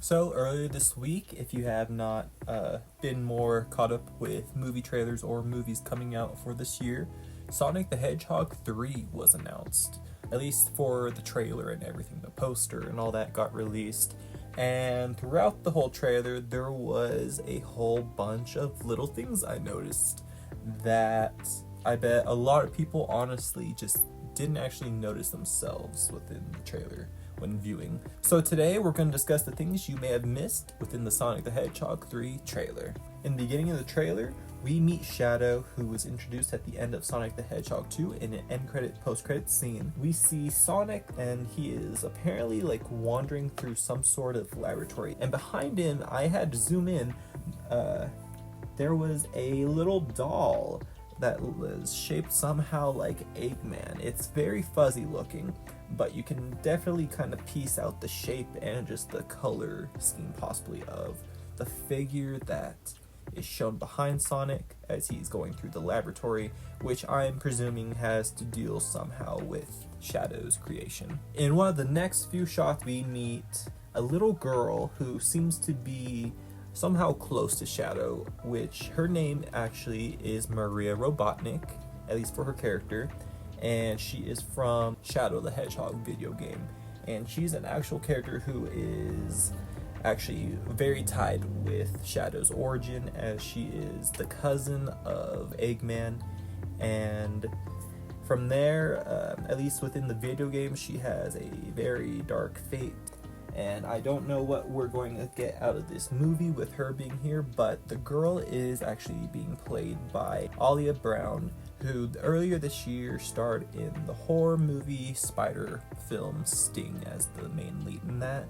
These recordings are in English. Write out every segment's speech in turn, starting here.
So earlier this week, if you have not been more caught up with movie trailers or movies coming out for this year, Sonic the Hedgehog 3 was announced. At least for the trailer and everything, the poster and all that got released. And throughout the whole trailer, there was a whole bunch of little things I noticed that I bet a lot of people honestly just didn't actually notice themselves within the trailer when viewing. So today we're going to discuss the things you may have missed within the Sonic the Hedgehog 3 trailer. In the beginning of the trailer, we meet Shadow, who was introduced at the end of Sonic the Hedgehog 2 in an end-credit, post-credit scene. We see Sonic, and he is apparently wandering through some sort of laboratory. And behind him, I had to zoom in, there was a little doll that was shaped somehow like Eggman. It's very fuzzy looking, but you can definitely kind of piece out the shape and just the color scheme possibly of the figure that is shown behind Sonic as he's going through the laboratory, which I'm presuming has to deal somehow with Shadow's creation. In one of the next few shots, we meet a little girl who seems to be somehow close to Shadow, which her name actually is Maria Robotnik, at least for her character, and she is from Shadow the Hedgehog video game, and she's an actual character who is actually very tied with Shadow's origin, as she is the cousin of Eggman, and from there, at least within the video game, she has a very dark fate. And I don't know what we're going to get out of this movie with her being here, but the girl is actually being played by Alia Brown, who earlier this year starred in the horror movie Spider film Sting as the main lead in that.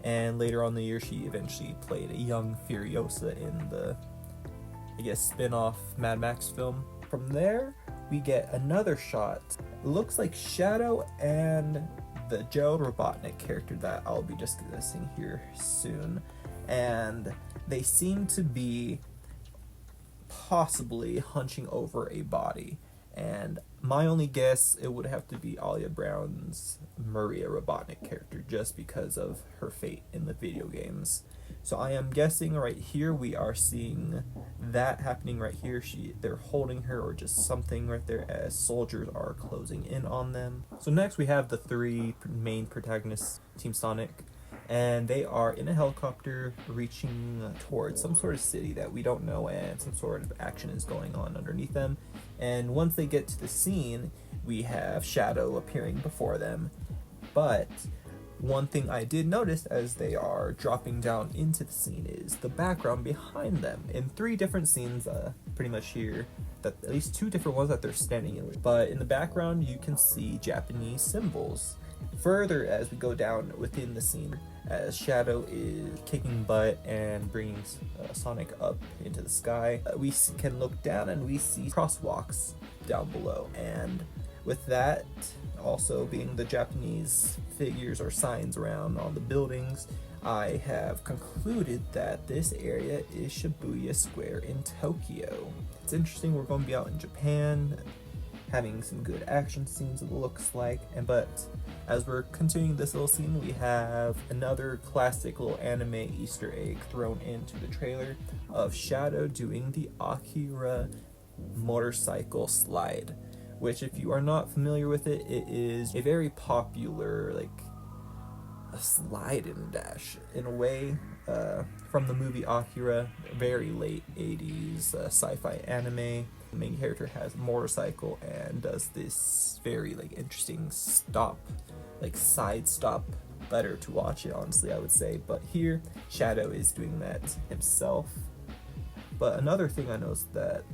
And later on in the year, she eventually played a young Furiosa in the, spin-off Mad Max film. From there, we get another shot. It looks like Shadow and the Gerald Robotnik character that I'll be discussing here soon, and they seem to be possibly hunching over a body, and my only guess, it would have to be Alia Brown's Maria Robotnik character, just because of her fate in the video games. So I am guessing right here we are seeing that happening right here. They're holding her or just something right there as soldiers are closing in on them. So next we have the three main protagonists, Team Sonic, and they are in a helicopter reaching towards some sort of city that we don't know, and some sort of action is going on underneath them. And once they get to the scene, we have Shadow appearing before them. But one thing I did notice as they are dropping down into the scene is the background behind them. In three different scenes, pretty much here, that at least two different ones that they're standing in. But in the background, you can see Japanese symbols. Further, as we go down within the scene, as Shadow is kicking butt and bringing Sonic up into the sky, we can look down and we see crosswalks down below. And with that also being the Japanese figures or signs around on the buildings, I have concluded that this area is Shibuya Square in Tokyo. It's interesting, we're going to be out in Japan, having some good action scenes, it looks like. But as we're continuing this little scene, we have another classic little anime Easter egg thrown into the trailer of Shadow doing the Akira motorcycle slide, which, if you are not familiar with it, it is a very popular, a slide and dash in a way, from the movie Akira, very late 80s sci-fi anime. The main character has a motorcycle and does this very interesting side stop. Better to watch it, honestly, I would say. But here, Shadow is doing that himself. But another thing I noticed that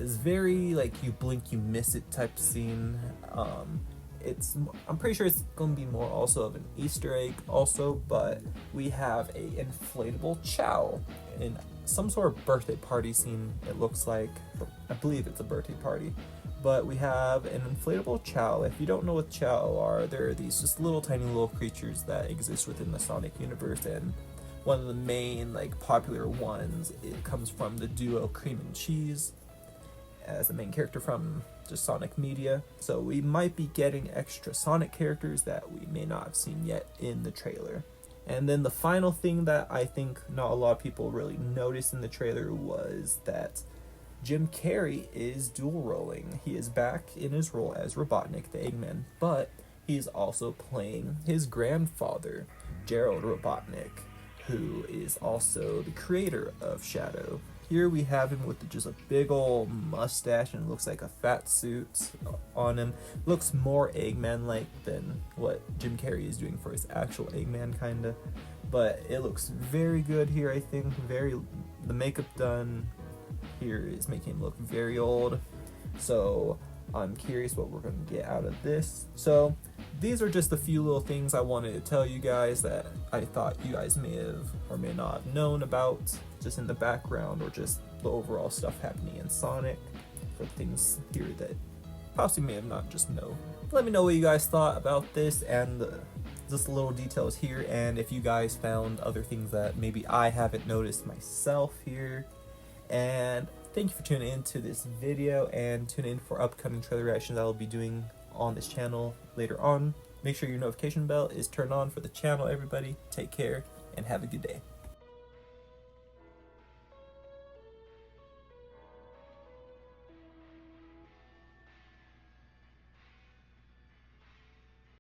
is very you blink you miss it type scene. I'm pretty sure it's going to be more also of an Easter egg also, but we have a inflatable Chow in some sort of birthday party scene. It looks like, I believe it's a birthday party, but we have an inflatable Chow. If you don't know what Chow are, they're these just little tiny little creatures that exist within the Sonic universe, and one of the main popular ones, it comes from the duo Cream and Cheese as the main character from just Sonic Media. So we might be getting extra Sonic characters that we may not have seen yet in the trailer. And then the final thing that I think not a lot of people really noticed in the trailer was that Jim Carrey is dual rolling. He is back in his role as Robotnik, the Eggman, but he's also playing his grandfather, Gerald Robotnik, who is also the creator of Shadow. Here we have him with just a big old mustache and looks like a fat suit on him. Looks more Eggman-like than what Jim Carrey is doing for his actual Eggman, kinda. But it looks very good here, I think. The makeup done here is making him look very old. So I'm curious what we're going to get out of this. So these are just a few little things I wanted to tell you guys that I thought you guys may have or may not have known about just in the background, or just the overall stuff happening in Sonic, for things here that possibly may have not just know. Let me know what you guys thought about this and just little details here, and if you guys found other things that maybe I haven't noticed myself here. And thank you for tuning in to this video, and tune in for upcoming trailer reactions I will be doing on this channel later on. Make sure your notification bell is turned on for the channel, everybody. Take care and have a good day.